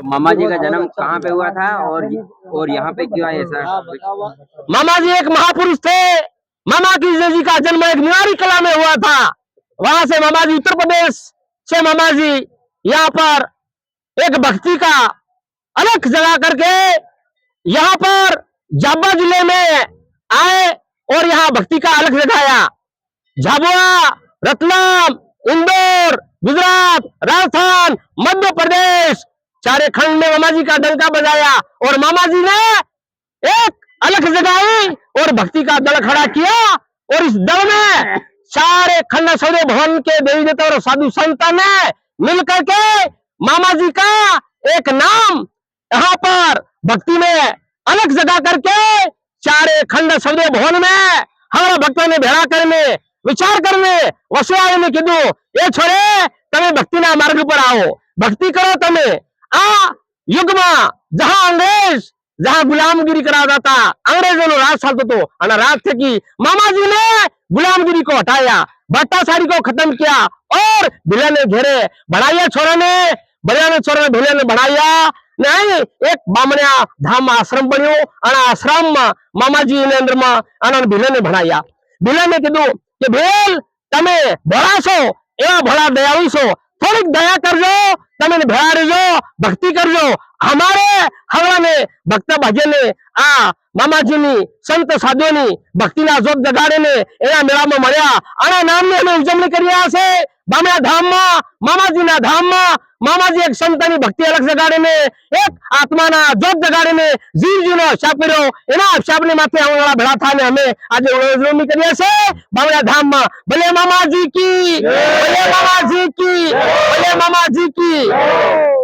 मामा जी का जन्म कहाँ पे हुआ था और यहाँ पे क्यों आए ऐसा? मामा जी एक महापुरुष थे। मामा कृष्ण जी का जन्म एक निवारी कला में हुआ था। वहां से मामा जी उत्तर प्रदेश से मामा जी यहाँ पर एक भक्ति का अलख जगा करके यहाँ पर झाबुआ जिले में आए और यहाँ भक्ति का अलख जगाया। झाबुआ, रतलाम, इंदौर, गुजरात, राजस्थान, मध्य प्रदेश चारे खंड में मामा जी का डंका बजाया और मामा जी ने एक अलख जगाई और भक्ति का दल खड़ा किया। और इस दल में सारे खंड सौदे भवन के देवी देवता और साधु संत ने मिलकर के मामा जी का एक नाम यहाँ पर भक्ति में अलख जगा करके चारे खंड सौदे भवन में हमारा भक्तों ने भेड़ा करने विचार करने वसुआने ने कीधु ए छोरे तमे भक्ति ना मार्ग पर आओ, भक्ति करो तमे। आ युग में जहां अंग्रेज जहां गुलामगिरी कराता था, अंग्रेजों ने राज चालतो तो और राज थे कि मामा जी ने गुलामगिरी को हटाया, भट्टाचारी को खत्म किया और भिले ने घेरे बढ़ाया छोरा ने, बढ़िया ने छोरा ने भिले ने बढ़ाया नहीं। एक बामणिया धाम आश्रम बन्यो और आश्रम में मामा जी ने अंदर में आनंद भिले ने बढ़ाया। भिले ने कीधु कि भेल तमे भोळा छो एवा भोळा दयाळु छो, थोड़ीक दया करजो, तमे भेळा रहो, भक्ति करजो। हमारे हवड़ा ने भक्त भजन ने आ मामाजी नी संत साधु नी भक्ति ना जोत जगाड़े ने एना मेला में मळ्या आना नाम ने हमें उजवणी कर्या छे। बामणा धाम में मामाजी ना धाम में मामाजी एक संत नी भक्ति अलग जगाड़े ने एक आत्मा ना जोत जगाड़े ने जीव जी नो शाप कर्यो एना शाप ने माथे आवड़ा भेड़ा था ने हमें आज उजवणी कर्या छे बामणा धाम में। भले मामाजी की, भले मामाजी की, भले मामाजी की।